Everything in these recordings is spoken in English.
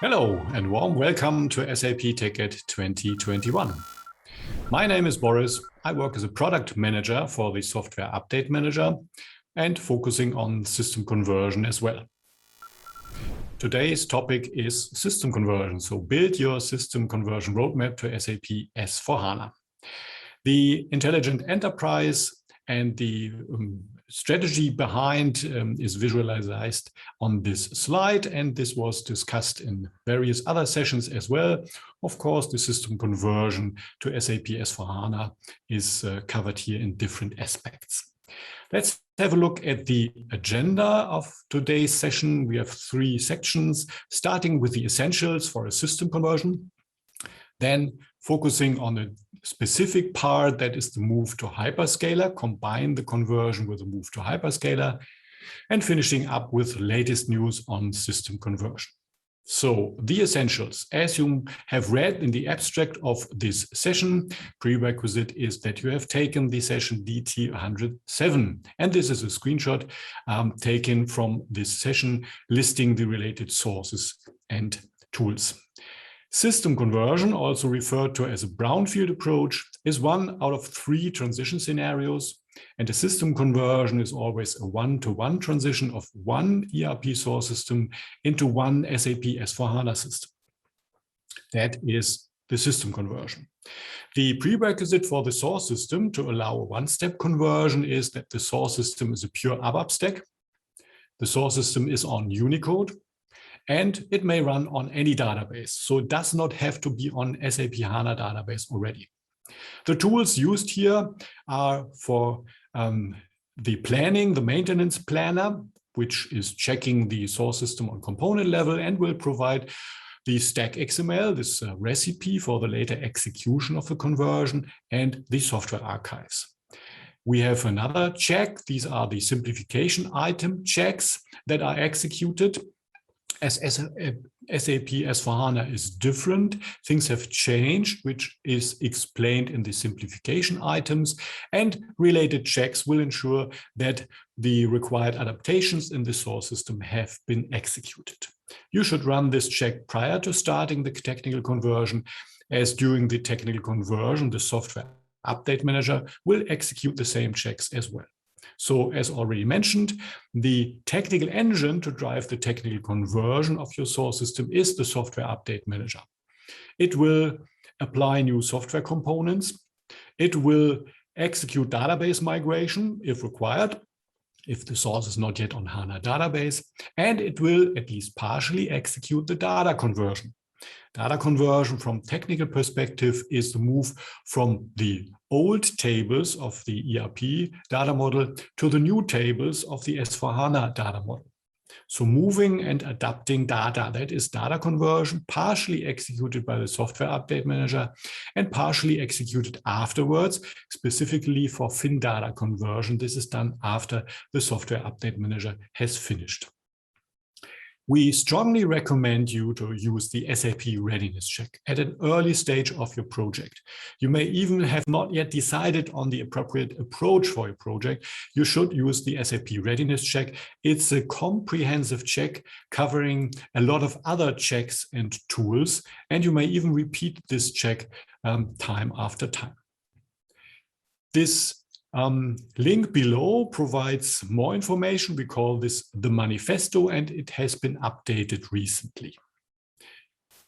Hello and warm welcome to SAP TechEd 2021. My name is Boris. I work as a product manager for the Software Update Manager and focusing on system conversion as well. Today's topic is system conversion. So build your system conversion roadmap to SAP S/4HANA. The intelligent enterprise and the strategy behind is visualized on this slide, and this was discussed in various other sessions as well. Of course, the system conversion to SAP S/4HANA is covered here in different aspects. Let's have a look at the agenda of today's session. We have 3 sections, starting with the essentials for a system conversion, then focusing on a specific part, that is the move to hyperscaler, combine the conversion with the move to hyperscaler, and finishing up with the latest news on system conversion. So the essentials, as you have read in the abstract of this session, prerequisite is that you have taken the session DT200, and this is a screenshot taken from this session listing the related sources and tools. System conversion, also referred to as a brownfield approach, is one out of 3 transition scenarios, and a system conversion is always a one-to-one transition of one ERP source system into one SAP S/4HANA system. That is the system conversion. The prerequisite for the source system to allow a one-step conversion is that the source system is a pure ABAP stack. The source system is on Unicode, and it may run on any database. So it does not have to be on SAP HANA database already. The tools used here are for the planning, the maintenance planner, which is checking the source system on component level and will provide the stack XML, this recipe for the later execution of the conversion, and the software archives. We have another check. These are the simplification item checks that are executed. As SAP S/4HANA is different, things have changed, which is explained in the simplification items, and related checks will ensure that the required adaptations in the source system have been executed. You should run this check prior to starting the technical conversion, as during the technical conversion, the Software Update Manager will execute the same checks as well. So, as already mentioned, the technical engine to drive the technical conversion of your source system is the Software Update Manager. It will apply new software components. It will execute database migration if required, if the source is not yet on HANA database, and it will at least partially execute the data conversion. Data conversion from technical perspective is the move from the old tables of the ERP data model to the new tables of the S/4HANA data model. So moving and adapting data, that is data conversion, partially executed by the Software Update Manager and partially executed afterwards, specifically for fin data conversion. This is done after the Software Update Manager has finished. We strongly recommend you to use the SAP readiness check at an early stage of your project. You may even have not yet decided on the appropriate approach for your project. You should use the SAP readiness check. It's a comprehensive check covering a lot of other checks and tools, and you may even repeat this check time after time. This link below provides more information. We call this the manifesto, and it has been updated recently.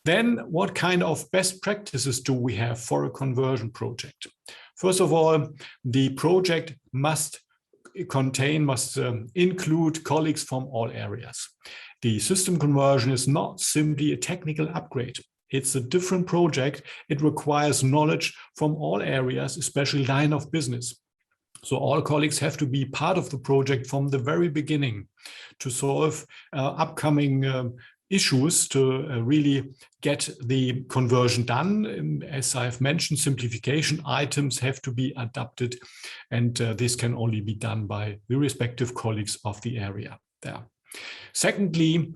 Then, what kind of best practices do we have for a conversion project? First of all, the project must include colleagues from all areas. The system conversion is not simply a technical upgrade. It's a different project. It requires knowledge from all areas, especially line of business. So all colleagues have to be part of the project from the very beginning to solve upcoming issues to really get the conversion done. As I've mentioned, simplification items have to be adapted, and this can only be done by the respective colleagues of the area there. Secondly,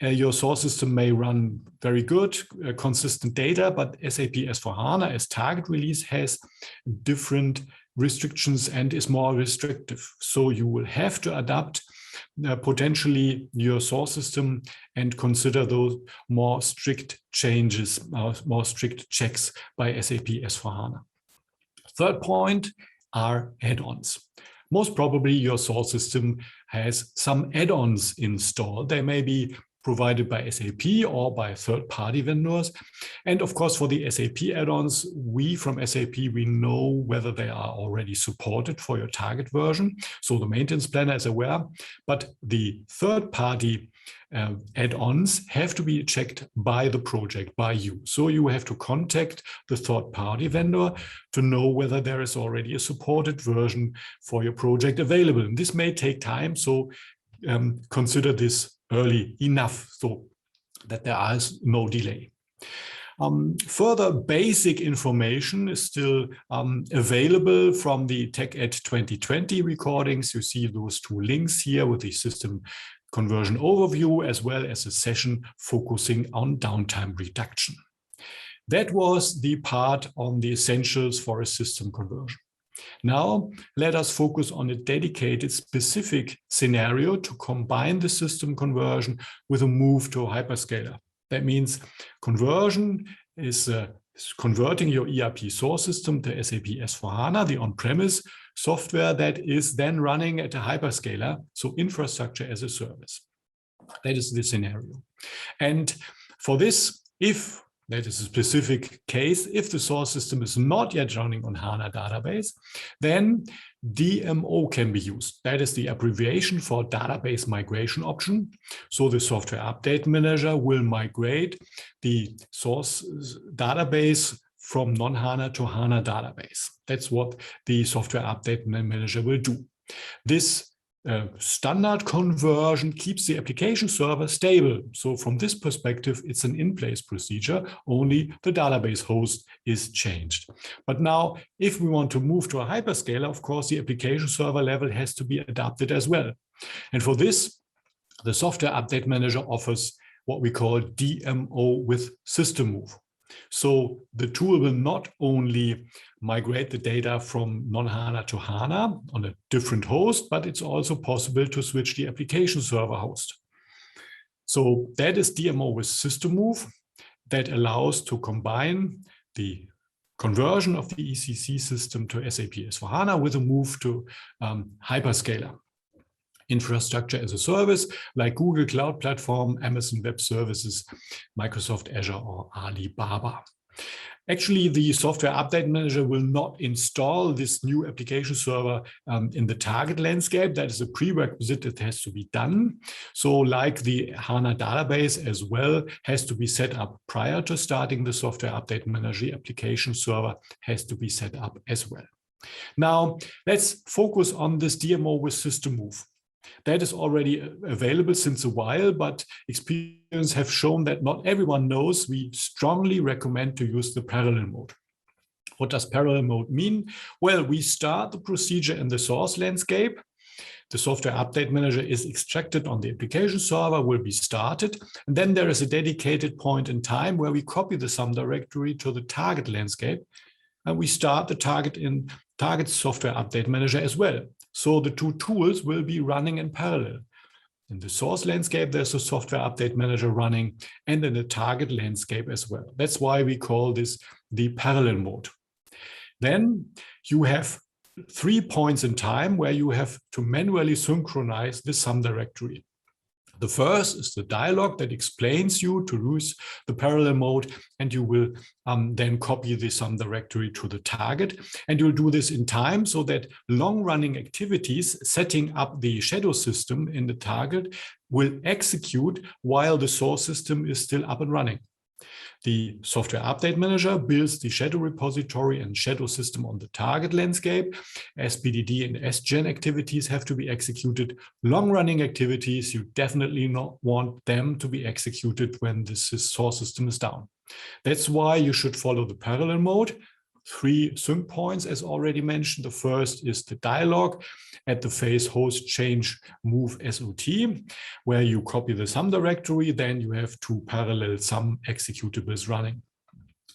your source system may run very good, consistent data, but SAP S/4HANA as target release has different restrictions and is more restrictive. So you will have to adapt potentially your source system and consider those more strict changes, more strict checks by SAP S/4HANA. Third point are add-ons. Most probably your source system has some add-ons installed. They may be provided by SAP or by third-party vendors. And of course, for the SAP add-ons, we from SAP, we know whether they are already supported for your target version. So the maintenance planner is aware, but the third-party add-ons have to be checked by the project, by you. So you have to contact the third-party vendor to know whether there is already a supported version for your project available. And this may take time, so consider this early enough so that there is no delay. Further basic information is still available from the TechEd 2020 recordings. You see those two links here with the system conversion overview, as well as a session focusing on downtime reduction. That was the part on the essentials for a system conversion. Now, let us focus on a dedicated specific scenario to combine the system conversion with a move to a hyperscaler. That means conversion is converting your ERP source system to SAP S/4HANA, the on-premise software that is then running at a hyperscaler, so infrastructure as a service. That is the scenario. And for this, if that is a specific case, if the source system is not yet running on HANA database, then DMO can be used. That is the abbreviation for database migration option. So the software update manager will migrate the source database from non-HANA to HANA database. That's what the software update manager will do. This standard conversion keeps the application server stable. So from this perspective, it's an in-place procedure, only the database host is changed. But now, if we want to move to a hyperscaler, of course, the application server level has to be adapted as well. And for this, the software update manager offers what we call DMO with system move. So the tool will not only migrate the data from non-HANA to HANA on a different host, but it's also possible to switch the application server host. So that is DMO with system move that allows to combine the conversion of the ECC system to SAP S/4HANA with a move to hyperscaler. Infrastructure as a service like Google Cloud Platform, Amazon Web Services, Microsoft Azure, or Alibaba. Actually, the software update manager will not install this new application server in the target landscape. That is a prerequisite that has to be done. So like the HANA database as well has to be set up prior to starting the software update manager, the application server has to be set up as well. Now, let's focus on this DMO with system move. That is already available since a while, but experience have shown that not everyone knows. We strongly recommend to use the parallel mode. What does parallel mode mean? Well, we start the procedure in the source landscape. The software update manager is extracted on the application server, will be started. And then there is a dedicated point in time where we copy the sum directory to the target landscape. And we start the target in target software update manager as well. So the two tools will be running in parallel. In the source landscape, there's a software update manager running, and in the target landscape as well. That's why we call this the parallel mode. Then you have 3 points in time where you have to manually synchronize the sum directory. The first is the dialog that explains you to use the parallel mode, and you will then copy the sum directory to the target. And you'll do this in time so that long-running activities setting up the shadow system in the target will execute while the source system is still up and running. The software update manager builds the shadow repository and shadow system on the target landscape. SBDD and SGen activities have to be executed. Long-running activities, you definitely not want them to be executed when the source system is down. That's why you should follow the parallel mode. 3 sync points, as already mentioned. The first is the dialog at the phase host change move SOT, where you copy the sum directory, then you have 2 parallel sum executables running.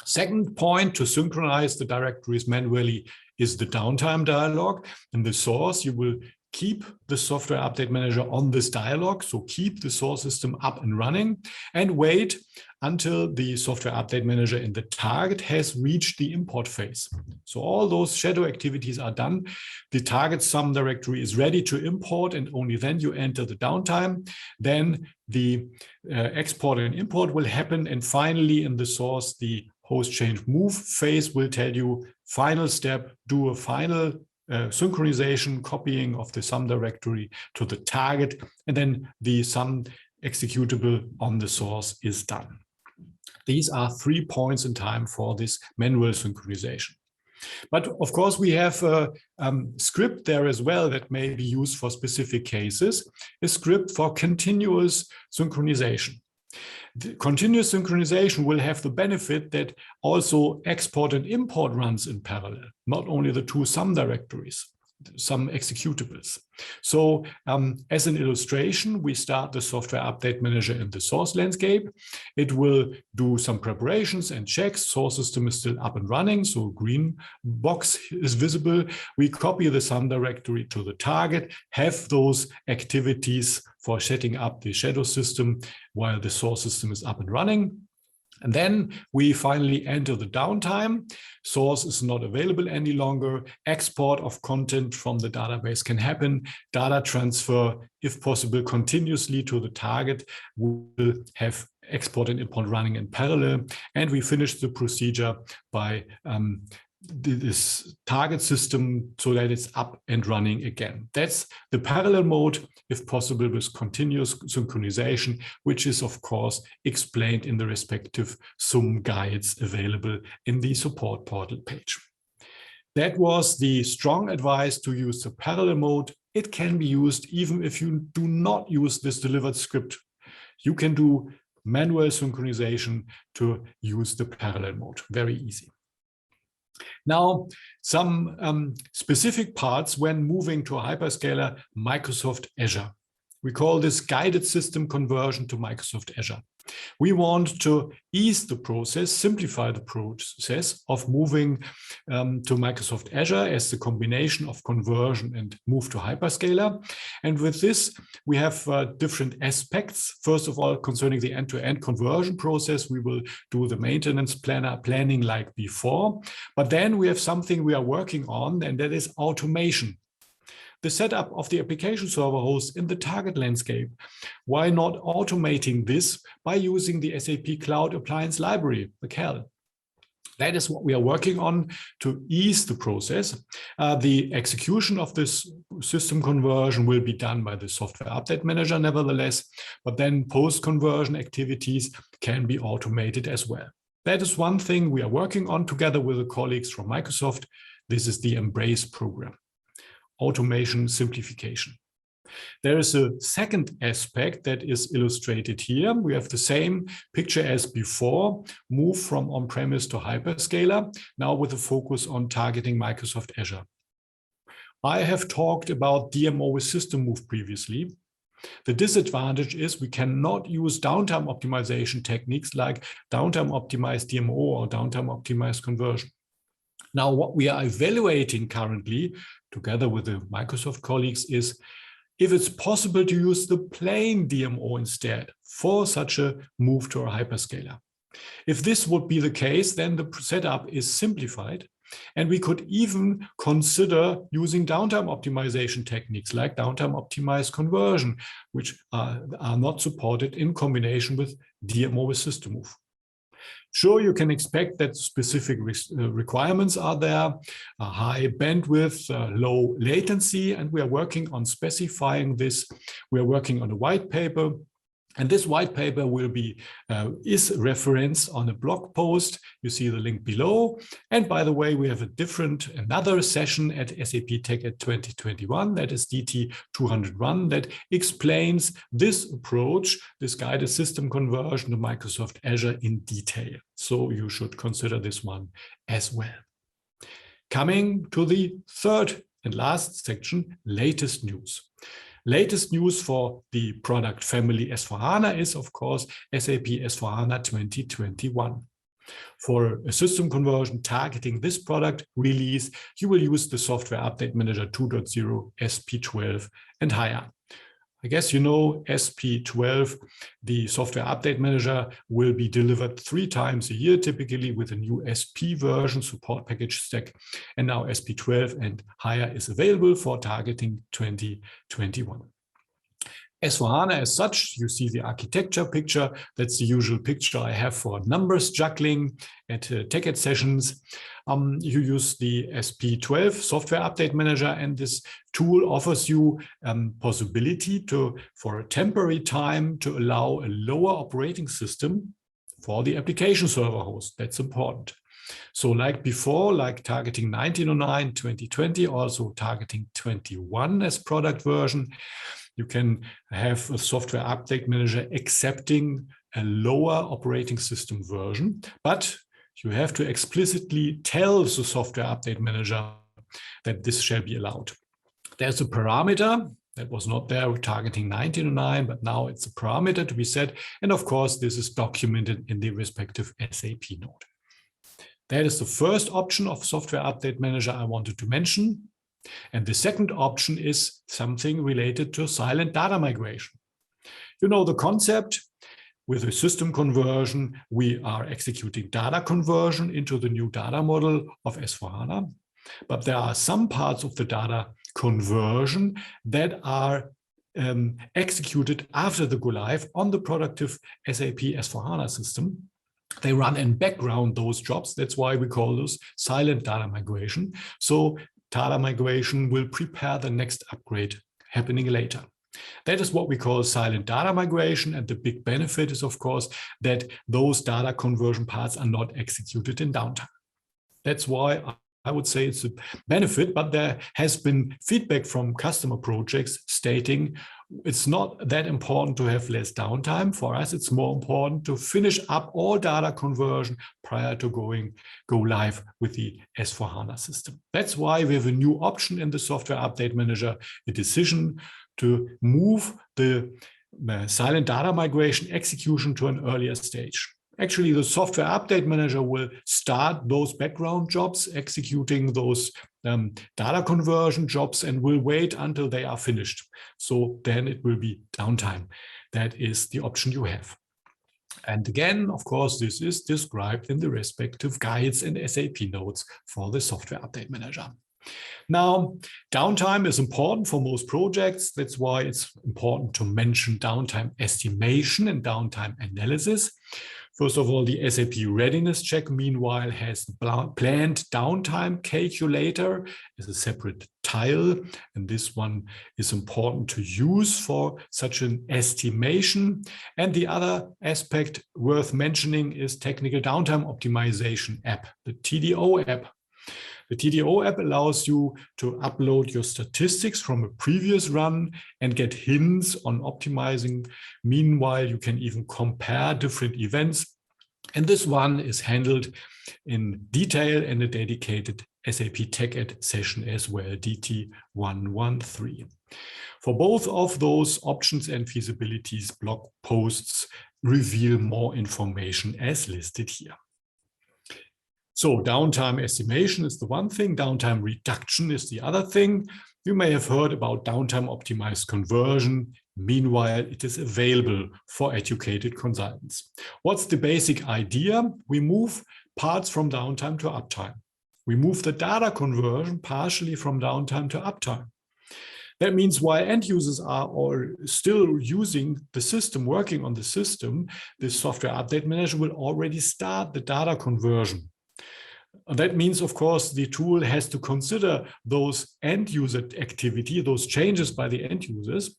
Second point to synchronize the directories manually is the downtime dialog. In the source, you will keep the software update manager on this dialog, so keep the source system up and running, and wait until the software update manager in the target has reached the import phase. So all those shadow activities are done. The target sum directory is ready to import, and only then you enter the downtime. Then the export and import will happen, and finally in the source, the host change move phase will tell you final step, do a final synchronization, copying of the sum directory to the target, and then the sum executable on the source is done. These are 3 points in time for this manual synchronization. But of course, we have a script there as well that may be used for specific cases, a script for continuous synchronization. The continuous synchronization will have the benefit that also export and import runs in parallel, not only the two sum directories, some executables. So as an illustration, we start the software update manager in the source landscape. It will do some preparations and checks. Source system is still up and running, so green box is visible. We copy the sum directory to the target, have those activities for setting up the shadow system while the source system is up and running. And then we finally enter the downtime. Source is not available any longer. Export of content from the database can happen. Data transfer, if possible, continuously to the target. We'll have export and import running in parallel. And we finish the procedure by this target system so that it's up and running again. That's the parallel mode, if possible, with continuous synchronization, which is, of course, explained in the respective SUM guides available in the support portal page. That was the strong advice to use the parallel mode. It can be used even if you do not use this delivered script. You can do manual synchronization to use the parallel mode. Very easy. Now, some specific parts when moving to a hyperscaler, Microsoft Azure. We call this guided system conversion to Microsoft Azure. We want to ease the process, simplify the process of moving to Microsoft Azure as the combination of conversion and move to hyperscaler. And with this, we have different aspects. First of all, concerning the end-to-end conversion process, we will do the maintenance planning like before. But then we have something we are working on, and that is automation. The setup of the application server host in the target landscape. Why not automating this by using the SAP Cloud Appliance Library, the CAL? That is what we are working on to ease the process. The execution of this system conversion will be done by the software update manager, nevertheless, but then post-conversion activities can be automated as well. That is one thing we are working on together with the colleagues from Microsoft. This is the Embrace program. Automation simplification. There is a second aspect that is illustrated here. We have the same picture as before, move from on-premise to hyperscaler, now with a focus on targeting Microsoft Azure. I have talked about DMO with system move previously. The disadvantage is we cannot use downtime optimization techniques like downtime optimized DMO or downtime optimized conversion. Now, what we are evaluating currently, together with the Microsoft colleagues, is if it's possible to use the plain DMO instead for such a move to a hyperscaler. If this would be the case, then the setup is simplified, and we could even consider using downtime optimization techniques like downtime optimized conversion, which are not supported in combination with DMO with system move. Sure, you can expect that specific requirements are there, a high bandwidth, low latency, and we are working on specifying this. We are working on a white paper, and this white paper will be is referenced on a blog post. You see the link below. And by the way, we have another session at SAP TechEd 2021, that is DT200 that explains this approach, this guided system conversion to Microsoft Azure in detail. So you should consider this one as well. Coming to the third and last section, latest news. Latest news for the product family S/4HANA is, of course, SAP S/4HANA 2021. For a system conversion targeting this product release, you will use the Software Update Manager 2.0 SP12 and higher. I guess you know SP12, the Software Update Manager, will be delivered 3 times a year, typically with a new SP version support package stack. And now SP12 and higher is available for targeting 2021. S/4HANA as such, you see the architecture picture. That's the usual picture I have for numbers juggling at TechEd sessions. You use the SP12 Software Update Manager, and this tool offers you possibility for a temporary time to allow a lower operating system for the application server host. That's important. So like before, like targeting 1909, 2020, also targeting 21 as product version, you can have a Software Update Manager accepting a lower operating system version, but you have to explicitly tell the Software Update Manager that this shall be allowed. There's a parameter that was not there targeting 1909, but now it's a parameter to be set. And of course, this is documented in the respective SAP node. That is the first option of Software Update Manager I wanted to mention. And the second option is something related to silent data migration. You know the concept. With a system conversion, we are executing data conversion into the new data model of S/4HANA. But there are some parts of the data conversion that are executed after the go live on the productive SAP S/4HANA system. They run in background, those jobs. That's why we call those silent data migration. So data migration will prepare the next upgrade happening later. That is what we call silent data migration. And the big benefit is, of course, that those data conversion parts are not executed in downtime. That's why I would say it's a benefit, but there has been feedback from customer projects stating it's not that important to have less downtime. For us, it's more important to finish up all data conversion prior to go live with the S/4HANA system. That's why we have a new option in the Software Update Manager, a decision to move the silent data migration execution to an earlier stage. Actually, the Software Update Manager will start those background jobs, executing those data conversion jobs, and will wait until they are finished. So then it will be downtime. That is the option you have. And again, of course, this is described in the respective guides and SAP notes for the Software Update Manager. Now, downtime is important for most projects. That's why it's important to mention downtime estimation and downtime analysis. First of all, the SAP readiness check, meanwhile, has planned downtime calculator as a separate tile. And this one is important to use for such an estimation. And the other aspect worth mentioning is technical downtime optimization app, the TDO app. The TDO app allows you to upload your statistics from a previous run and get hints on optimizing. Meanwhile, you can even compare different events. And this one is handled in detail in a dedicated SAP TechEd session as well, DT100. For both of those options and feasibilities, blog posts reveal more information as listed here. So downtime estimation is the one thing, downtime reduction is the other thing. You may have heard about downtime optimized conversion. Meanwhile, it is available for educated consultants. What's the basic idea? We move parts from downtime to uptime. We move the data conversion partially from downtime to uptime. That means while end users are still using the system, working on the system, the Software Update Manager will already start the data conversion. That means, of course, the tool has to consider those end user activity, those changes by the end users.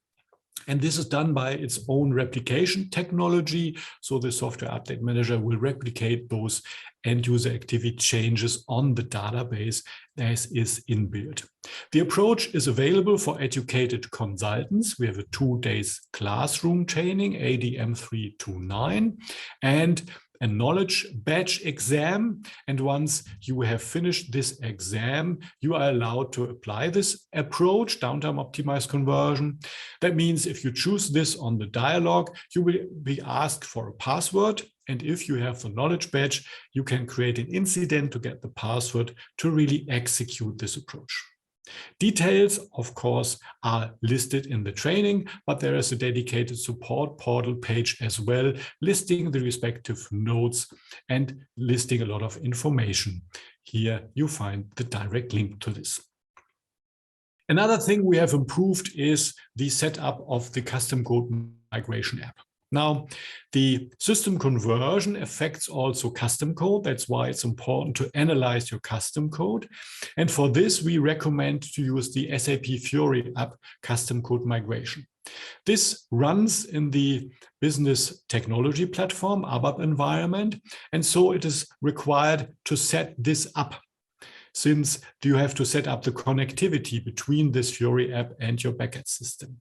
And this is done by its own replication technology. So the Software Update Manager will replicate those end user activity changes on the database as is inbuilt. The approach is available for educated consultants. We have a 2 days classroom training, ADM 329, and a knowledge badge exam. And once you have finished this exam, you are allowed to apply this approach, downtime optimized conversion. That means if you choose this on the dialog, you will be asked for a password. And if you have the knowledge badge, you can create an incident to get the password to really execute this approach. Details, of course, are listed in the training, but there is a dedicated support portal page as well, listing the respective notes and listing a lot of information. Here you find the direct link to this. Another thing we have improved is the setup of the custom code migration app. Now, the system conversion affects also custom code. That's why it's important to analyze your custom code. And for this, we recommend to use the SAP Fiori app custom code migration. This runs in the business technology platform, ABAP environment. And so it is required to set this up, since you have to set up the connectivity between this Fiori app and your backend system.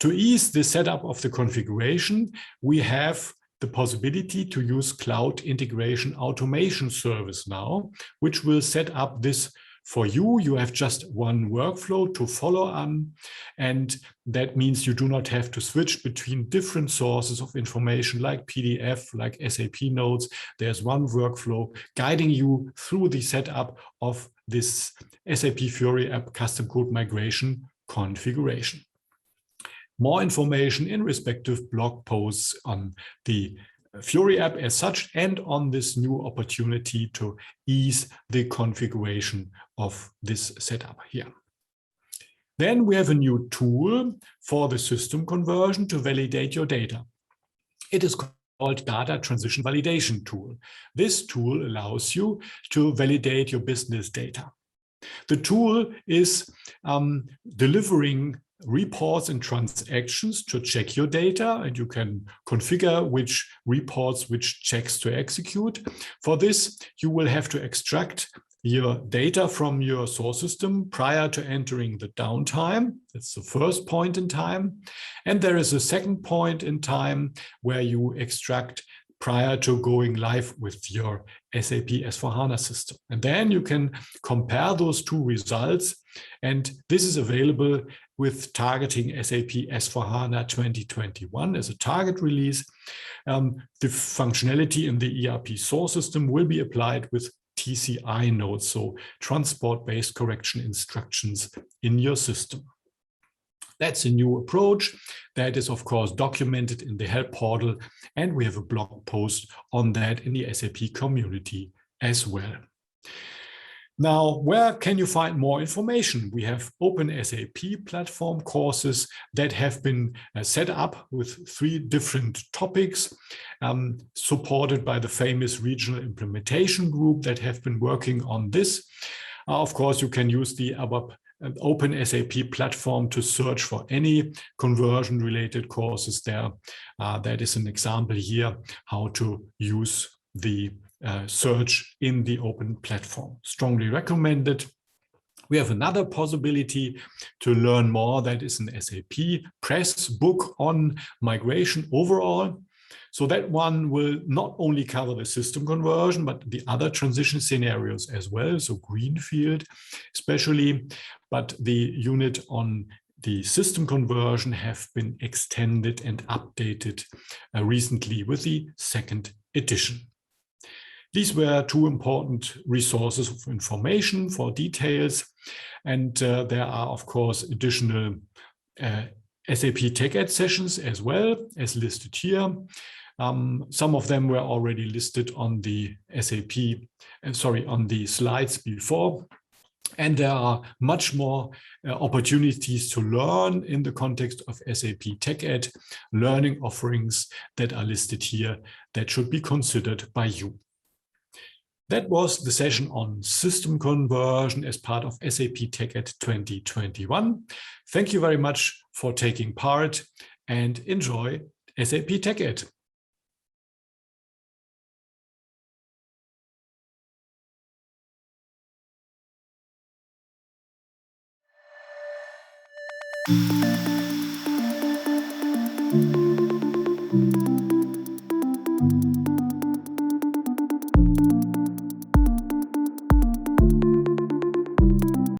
To ease the setup of the configuration, we have the possibility to use Cloud Integration Automation Service now, which will set up this for you. You have just one workflow to follow on, and that means you do not have to switch between different sources of information like PDF, like SAP notes. There's one workflow guiding you through the setup of this SAP Fiori app custom code migration configuration. More information in respective blog posts on the Fiori app as such and on this new opportunity to ease the configuration of this setup here. Then we have a new tool for the system conversion to validate your data. It is called Data Transition Validation Tool. This tool allows you to validate your business data. The tool is delivering reports and transactions to check your data, and you can configure which reports, which checks to execute. For this, you will have to extract your data from your source system prior to entering the downtime. That's the first point in time. And there is a second point in time where you extract prior to going live with your SAP S/4HANA system. And then you can compare those two results. And this is available with targeting SAP S/4HANA 2021 as a target release. The functionality in the ERP source system will be applied with TCI nodes, so transport-based correction instructions in your system. That's a new approach that is, of course, documented in the help portal, and we have a blog post on that in the SAP community as well. Now, where can you find more information? We have open SAP platform courses that have been set up with 3 different topics, supported by the famous regional implementation group that have been working on this. Of course, you can use the open SAP platform to search for any conversion-related courses there. That is an example here, how to use the search in the open platform. Strongly recommended. We have another possibility to learn more. That is an SAP Press book on migration overall. So that one will not only cover the system conversion, but the other transition scenarios as well. So greenfield especially, but the unit on the system conversion have been extended and updated recently with the 2nd edition. These were 2 important resources of information for details. And there are, of course, additional SAP TechEd sessions as well as listed here. Some of them were already listed on the on the slides before. And there are much more opportunities to learn in the context of SAP TechEd, learning offerings that are listed here that should be considered by you. That was the session on system conversion as part of SAP TechEd 2021. Thank you very much for taking part and enjoy SAP TechEd.